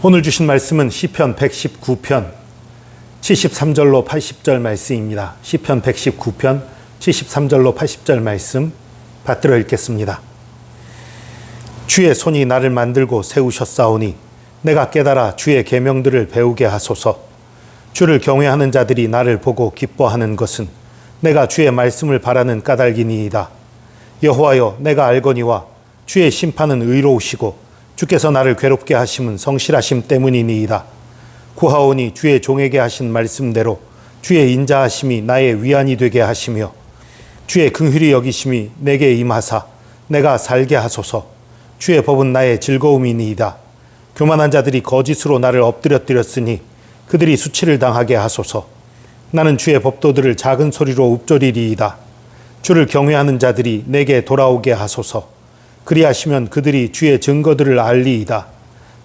오늘 주신 말씀은 시편 119편 73절로 80절 말씀입니다. 시편 119편 73절로 80절 말씀 받들어 읽겠습니다. 주의 손이 나를 만들고 세우셨사오니 내가 깨달아 주의 계명들을 배우게 하소서. 주를 경외하는 자들이 나를 보고 기뻐하는 것은 내가 주의 말씀을 바라는 까닭이니이다. 여호와여, 내가 알거니와 주의 심판은 의로우시고 주께서 나를 괴롭게 하심은 성실하심 때문이니이다. 구하오니 주의 종에게 하신 말씀대로 주의 인자하심이 나의 위안이 되게 하시며 주의 긍휼히 여기심이 내게 임하사 내가 살게 하소서. 주의 법은 나의 즐거움이니이다. 교만한 자들이 거짓으로 나를 엎드려뜨렸으니 그들이 수치를 당하게 하소서. 나는 주의 법도들을 작은 소리로 읊조리리이다. 주를 경외하는 자들이 내게 돌아오게 하소서. 그리하시면 그들이 주의 증거들을 알리이다.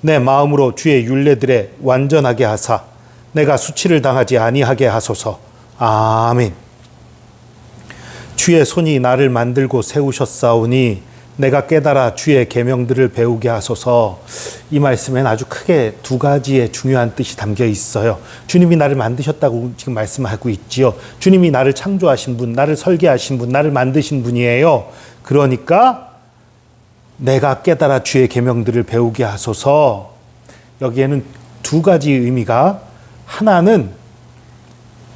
내 마음으로 주의 율례들에 완전하게 하사 내가 수치를 당하지 아니하게 하소서. 아멘. 주의 손이 나를 만들고 세우셨사오니 내가 깨달아 주의 계명들을 배우게 하소서. 이 말씀에는 아주 크게 두 가지의 중요한 뜻이 담겨 있어요. 주님이 나를 만드셨다고 지금 말씀하고 있지요. 주님이 나를 창조하신 분, 나를 설계하신 분, 나를 만드신 분이에요. 그러니까 내가 깨달아 주의 계명들을 배우게 하소서. 여기에는 두 가지 의미가, 하나는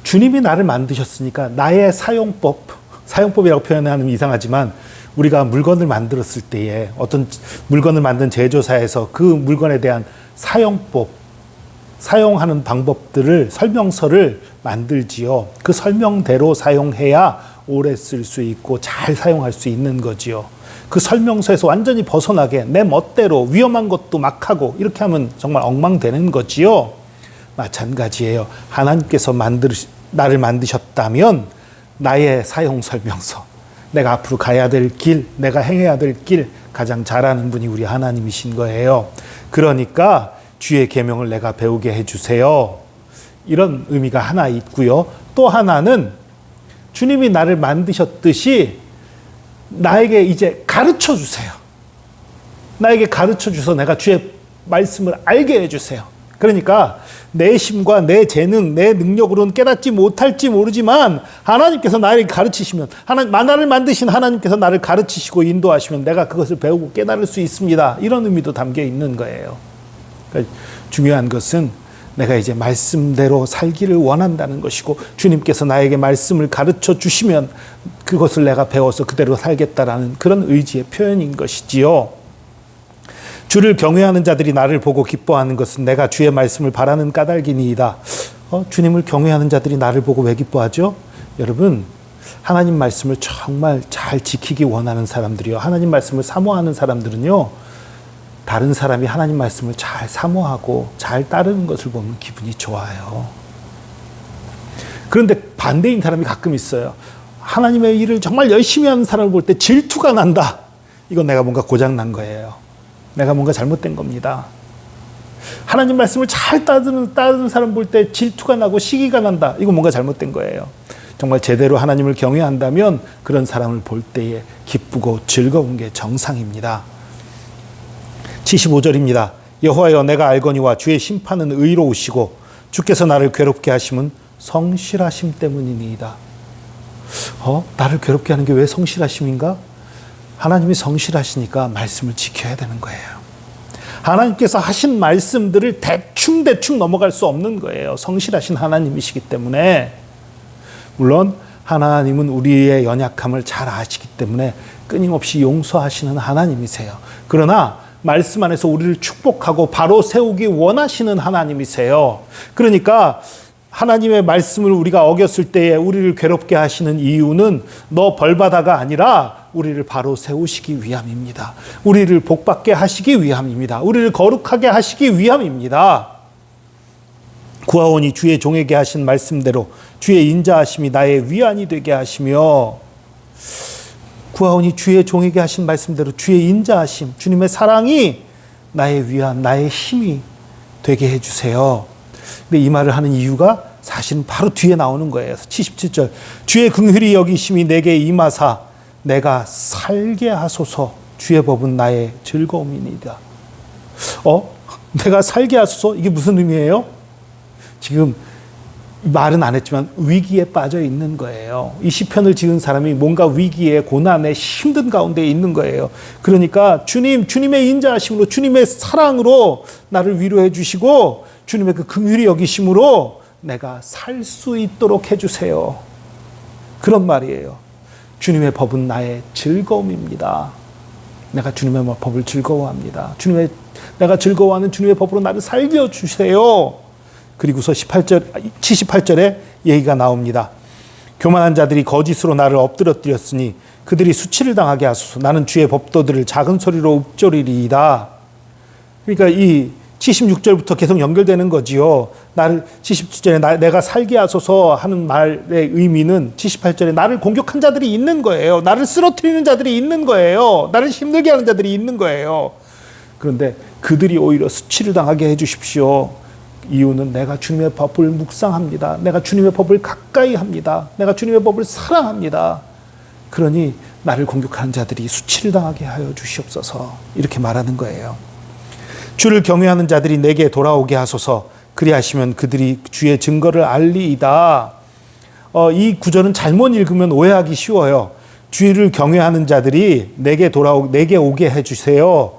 주님이 나를 만드셨으니까 나의 사용법이라고 표현하면 이상하지만 우리가 물건을 만들었을 때에 어떤 물건을 만든 제조사에서 그 물건에 대한 사용법, 사용하는 방법들을 설명서를 만들지요. 그 설명대로 사용해야 오래 쓸 수 있고 잘 사용할 수 있는 거지요. 그 설명서에서 완전히 벗어나게 내 멋대로 위험한 것도 막 하고 이렇게 하면 정말 엉망되는 거지요. 마찬가지예요. 하나님께서 나를 만드셨다면 나의 사용 설명서, 내가 앞으로 가야 될 길, 내가 행해야 될 길 가장 잘 아는 분이 우리 하나님이신 거예요. 그러니까 주의 계명을 내가 배우게 해주세요. 이런 의미가 하나 있고요. 또 하나는 주님이 나를 만드셨듯이 나에게 이제 가르쳐 주세요. 나에게 가르쳐 주셔서 내가 주의 말씀을 알게 해주세요. 그러니까 내 심과 내 재능, 내 능력으로는 깨닫지 못할지 모르지만 하나님께서 나를 가르치시면, 나를 만드신 하나님께서 나를 가르치시고 인도하시면 내가 그것을 배우고 깨달을 수 있습니다. 이런 의미도 담겨 있는 거예요. 그러니까 중요한 것은 내가 이제 말씀대로 살기를 원한다는 것이고, 주님께서 나에게 말씀을 가르쳐 주시면 그것을 내가 배워서 그대로 살겠다라는 그런 의지의 표현인 것이지요. 주를 경외하는 자들이 나를 보고 기뻐하는 것은 내가 주의 말씀을 바라는 까닭이니이다. 주님을 경외하는 자들이 나를 보고 왜 기뻐하죠? 여러분, 하나님 말씀을 정말 잘 지키기 원하는 사람들이요, 하나님 말씀을 사모하는 사람들은요, 다른 사람이 하나님 말씀을 잘 사모하고 잘 따르는 것을 보면 기분이 좋아요. 그런데 반대인 사람이 가끔 있어요. 하나님의 일을 정말 열심히 하는 사람을 볼 때 질투가 난다. 이건 내가 뭔가 고장난 거예요. 내가 뭔가 잘못된 겁니다. 하나님 말씀을 잘 따르는 사람 볼 때 질투가 나고 시기가 난다. 이건 뭔가 잘못된 거예요. 정말 제대로 하나님을 경외한다면 그런 사람을 볼 때에 기쁘고 즐거운 게 정상입니다. 75절입니다. 여호와여, 내가 알거니와 주의 심판은 의로우시고 주께서 나를 괴롭게 하심은 성실하심 때문이니이다. 나를 괴롭게 하는 게 왜 성실하심인가? 하나님이 성실하시니까 말씀을 지켜야 되는 거예요. 하나님께서 하신 말씀들을 대충 넘어갈 수 없는 거예요. 성실하신 하나님이시기 때문에. 물론 하나님은 우리의 연약함을 잘 아시기 때문에 끊임없이 용서하시는 하나님이세요. 그러나 말씀 안에서 우리를 축복하고 바로 세우기 원하시는 하나님이세요. 그러니까 하나님의 말씀을 우리가 어겼을 때에 우리를 괴롭게 하시는 이유는 너 벌받아가 아니라 우리를 바로 세우시기 위함입니다. 우리를 복받게 하시기 위함입니다. 우리를 거룩하게 하시기 위함입니다. 구하오니 주의 종에게 하신 말씀대로 주의 인자하심이 나의 위안이 되게 하시며, 구하오니 주의 종에게 하신 말씀대로 주의 인자하심, 주님의 사랑이 나의 위안, 나의 힘이 되게 해주세요. 근데 이 말을 하는 이유가 사실은 바로 뒤에 나오는 거예요. 77절. 주의 긍휼히 여기심이 내게 임하사 내가 살게 하소서. 주의 법은 나의 즐거움이니이다. 내가 살게 하소서. 이게 무슨 의미예요? 지금 말은 안 했지만 위기에 빠져 있는 거예요. 이 시편을 지은 사람이 뭔가 위기에, 고난에, 힘든 가운데 있는 거예요. 그러니까 주님의 인자하심으로, 주님의 사랑으로 나를 위로해 주시고, 주님의 그 긍휼히 여기심으로 내가 살 수 있도록 해주세요. 그런 말이에요. 주님의 법은 나의 즐거움입니다. 내가 주님의 법을 즐거워합니다. 내가 즐거워하는 주님의 법으로 나를 살려주세요. 그리고서 78절에 얘기가 나옵니다. 교만한 자들이 거짓으로 나를 엎드러뜨렸으니 그들이 수치를 당하게 하소서. 나는 주의 법도들을 작은 소리로 읊조리리이다. 그러니까 이 76절부터 계속 연결되는 거지요. 77절에 내가 살게 하소서 하는 말의 의미는 78절에 나를 공격한 자들이 있는 거예요. 나를 쓰러뜨리는 자들이 있는 거예요. 나를 힘들게 하는 자들이 있는 거예요. 그런데 그들이 오히려 수치를 당하게 해주십시오. 이유는 내가 주님의 법을 묵상합니다. 내가 주님의 법을 가까이 합니다. 내가 주님의 법을 사랑합니다. 그러니 나를 공격하는 자들이 수치를 당하게 하여 주시옵소서. 이렇게 말하는 거예요. 주를 경외하는 자들이 내게 돌아오게 하소서. 그리하시면 그들이 주의 증거를 알리이다. 이 구절은 잘못 읽으면 오해하기 쉬워요. 주를 경외하는 자들이 내게 오게 해주세요.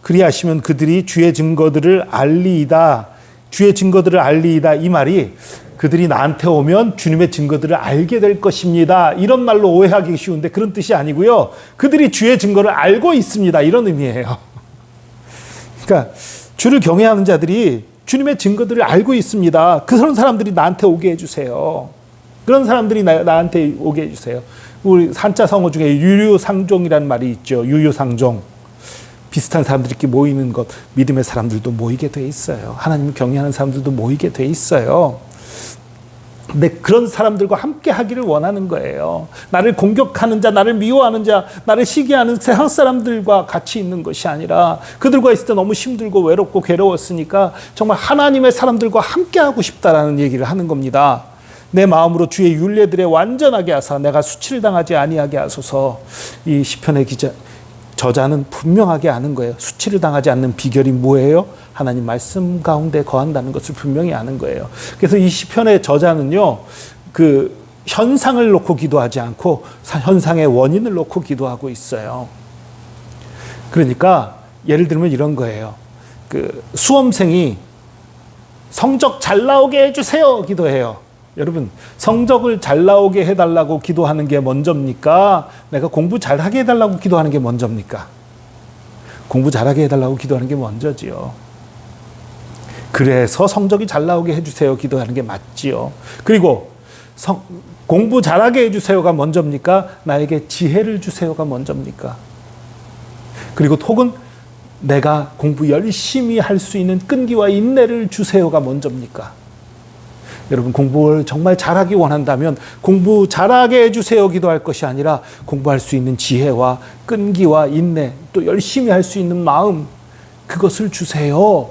그리하시면 그들이 주의 증거들을 알리이다. 주의 증거들을 알리이다. 이 말이 그들이 나한테 오면 주님의 증거들을 알게 될 것입니다. 이런 말로 오해하기 쉬운데 그런 뜻이 아니고요. 그들이 주의 증거를 알고 있습니다. 이런 의미예요. 그러니까 주를 경외하는 자들이 주님의 증거들을 알고 있습니다. 그런 사람들이 나한테 오게 해주세요. 그런 사람들이 나한테 오게 해주세요. 우리 한자 성어 중에 유유상종이라는 말이 있죠. 유유상종. 비슷한 사람들끼리 모이는 것, 믿음의 사람들도 모이게 돼 있어요. 하나님을 경외하는 사람들도 모이게 돼 있어요. 근데 그런 사람들과 함께 하기를 원하는 거예요. 나를 공격하는 자, 나를 미워하는 자, 나를 시기하는 세상 사람들과 같이 있는 것이 아니라 그들과 있을 때 너무 힘들고 외롭고 괴로웠으니까 정말 하나님의 사람들과 함께 하고 싶다라는 얘기를 하는 겁니다. 내 마음으로 주의 율례들에 완전하게 하사 내가 수치를 당하지 아니하게 하소서. 이 시편의 저자는 분명하게 아는 거예요. 수치를 당하지 않는 비결이 뭐예요? 하나님 말씀 가운데 거한다는 것을 분명히 아는 거예요. 그래서 이 시편의 저자는요, 그 현상을 놓고 기도하지 않고 현상의 원인을 놓고 기도하고 있어요. 그러니까 예를 들면 이런 거예요. 그 수험생이 성적 잘 나오게 해주세요 기도해요. 여러분, 성적을 잘 나오게 해달라고 기도하는 게 먼저입니까? 내가 공부 잘하게 해달라고 기도하는 게 먼저입니까? 공부 잘하게 해달라고 기도하는 게 먼저지요. 그래서 성적이 잘 나오게 해주세요 기도하는 게 맞지요. 그리고 공부 잘하게 해주세요가 먼저입니까? 나에게 지혜를 주세요가 먼저입니까? 그리고 혹은 내가 공부 열심히 할 수 있는 끈기와 인내를 주세요가 먼저입니까? 여러분, 공부를 정말 잘하기 원한다면 공부 잘하게 해주세요 기도할 것이 아니라 공부할 수 있는 지혜와 끈기와 인내, 또 열심히 할 수 있는 마음, 그것을 주세요.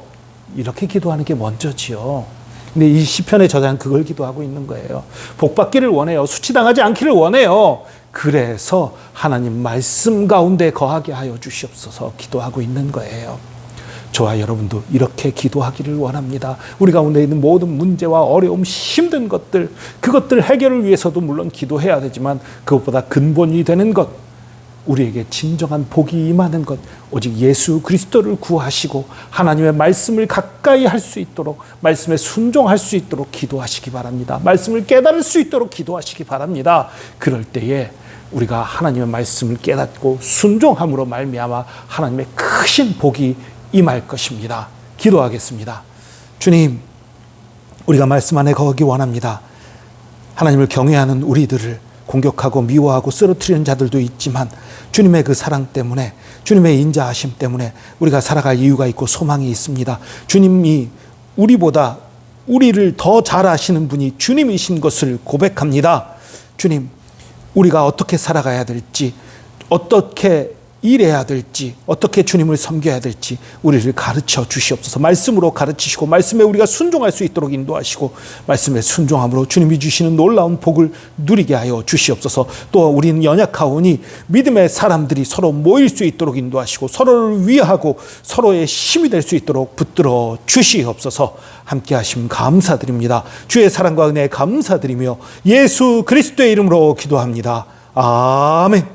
이렇게 기도하는 게 먼저지요. 근데 이 시편의 저자는 그걸 기도하고 있는 거예요. 복받기를 원해요. 수치당하지 않기를 원해요. 그래서 하나님 말씀 가운데 거하게 하여 주시옵소서 기도하고 있는 거예요. 저와 여러분도 이렇게 기도하기를 원합니다. 우리 가운데 있는 모든 문제와 어려움, 힘든 것들, 그것들 해결을 위해서도 물론 기도해야 되지만 그것보다 근본이 되는 것, 우리에게 진정한 복이 임하는 것, 오직 예수 그리스도를 구하시고 하나님의 말씀을 가까이 할 수 있도록, 말씀에 순종할 수 있도록 기도하시기 바랍니다. 말씀을 깨달을 수 있도록 기도하시기 바랍니다. 그럴 때에 우리가 하나님의 말씀을 깨닫고 순종함으로 말미암아 하나님의 크신 복이 임할 것입니다. 기도하겠습니다. 주님, 우리가 말씀 안에 거하기 원합니다. 하나님을 경외하는 우리들을 공격하고 미워하고 쓰러뜨리는 자들도 있지만 주님의 그 사랑 때문에, 주님의 인자하심 때문에 우리가 살아갈 이유가 있고 소망이 있습니다. 주님이 우리보다 우리를 더 잘 아시는 분이 주님이신 것을 고백합니다. 주님, 우리가 어떻게 살아가야 될지, 어떻게 일해야 될지, 어떻게 주님을 섬겨야 될지 우리를 가르쳐 주시옵소서. 말씀으로 가르치시고 말씀에 우리가 순종할 수 있도록 인도하시고 말씀에 순종함으로 주님이 주시는 놀라운 복을 누리게 하여 주시옵소서. 또 우리는 연약하오니 믿음의 사람들이 서로 모일 수 있도록 인도하시고 서로를 위하고 서로의 힘이 될 수 있도록 붙들어 주시옵소서. 함께 하심 감사드립니다. 주의 사랑과 은혜에 감사드리며 예수 그리스도의 이름으로 기도합니다. 아멘.